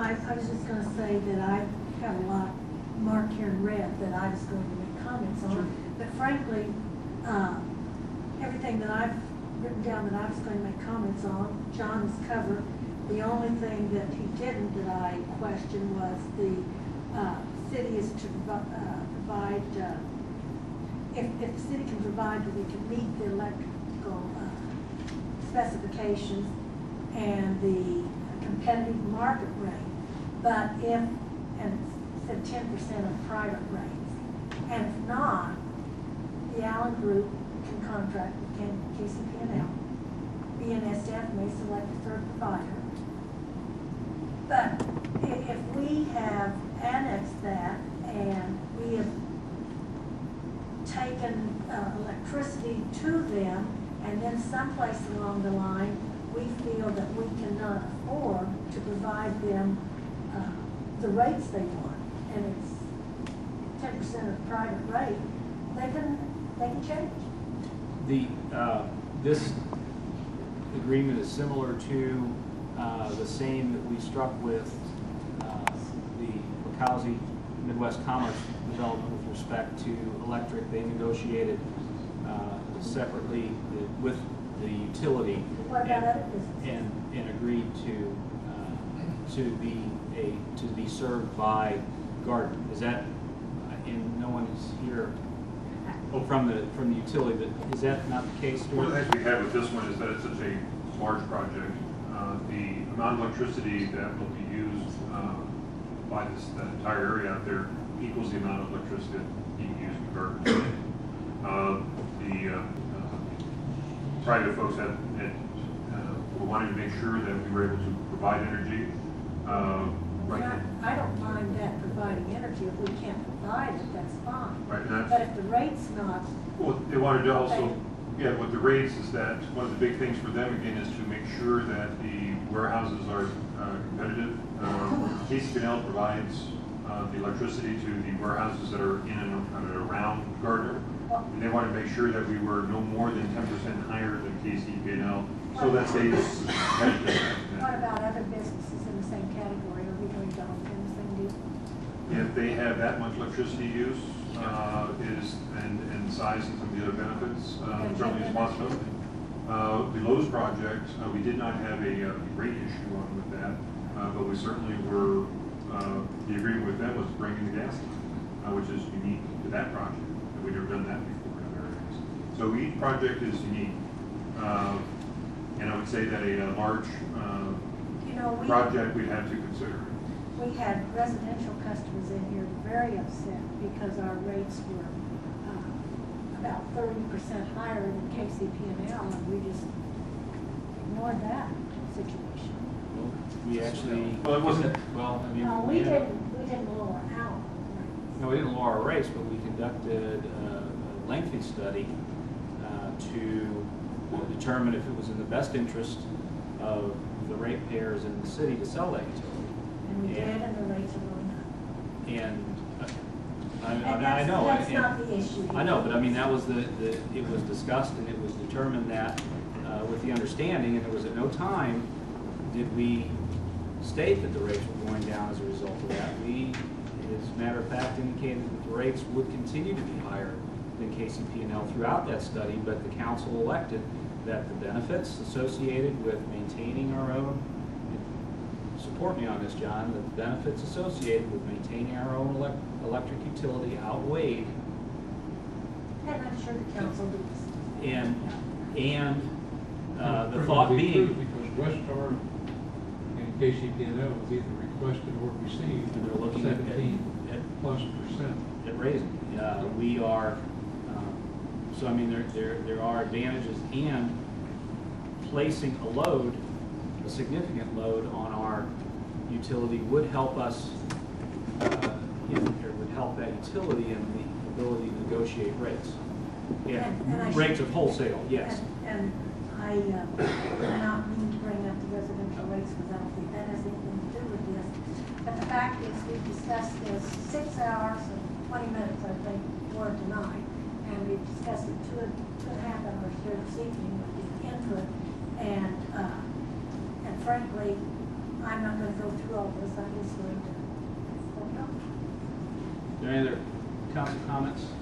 I was just going to say that I have a lot marked here in red that I was going to make comments on. Sure. But frankly, everything that I've written down that I was going to make comments on, John has covered. The only thing that he didn't that I questioned was the city is to provide, if the city can provide that we can meet the electrical specifications and the competitive market rate, but if, and it said 10% of private rates, and if not, the Allen Group can contract with KCP&L. BNSF may select a third provider. But if we have annexed that and we have taken electricity to them, and then someplace along the line we feel that we cannot afford to provide them the rates they want, and it's 10% of private rate, they can change. This agreement is similar to the same that we struck with the Wachowski Midwest Commerce Development with respect to electric. They negotiated separately with the utility and agreed to be served by Gardner. Is that? And no one is here from the utility. But is that not the case? One of the things we have with this one is that it's such a large project. The amount of electricity that will be used by that entire area out there equals the amount of electricity being used in Gardner. The private folks were wanting to make sure that we were able to provide energy. I don't mind that providing energy. If we can't provide it, that's fine. Right, but if the rate's not... Well, they wanted to also, with the rates is that one of the big things for them, again, is to make sure that the warehouses are competitive. KCP&L provides the electricity to the warehouses that are in and around Gardner. And they wanted to make sure that we were no more than 10% higher than KCP&L, so that stays competitive. What about other businesses in the same category? Are we going to go in the same deal? If they have that much electricity use, and size and some of the other benefits, certainly responsibility. The Lowe's project, we did not have a rate issue on with that, but we certainly were, the agreement with them was bringing the gas line, which is unique to that project. We've never done that before in other areas. So each project is unique. And I would say that a large project we'd have to consider. We had residential customers in here very upset because our rates were about 30% higher than KCP&L, and we just ignored that situation. Well, we actually. Well, it wasn't. Well, I mean. No, we didn't lower our rates. No, we didn't lower our rates, but we conducted a lengthy study to determine if it was in the best interest of the ratepayers in the city to sell that utility. And we did, and the rates are going up. And I know that's not the issue. I know, but I mean that was it was discussed and it was determined that with the understanding, and there was at no time did we state that the rates were going down as a result of that. We, as a matter of fact, indicated that the rates would continue to be higher than KCP&L throughout that study, but the council elected that the benefits associated with maintaining our own, support me on this, John, that the benefits associated with maintaining our own electric utility outweighed. And I'm sure the council does. And the thought being, because Westar and KCP&L was either requested or received, and they're looking 17+%. At raising. We are. So I mean, there are advantages, and placing a load, a significant load on our utility would help us. It would help that utility in the ability to negotiate rates. Yeah, rates of wholesale. Yes. And I do not mean to bring up the residential rates because I don't think that has anything to do with this. But the fact is, we've discussed this 6 hours and 20 minutes, I think, for tonight. And we've discussed it two and a half hours here this evening with the input. And frankly, I'm not going to go through all this. I can there any other council comments?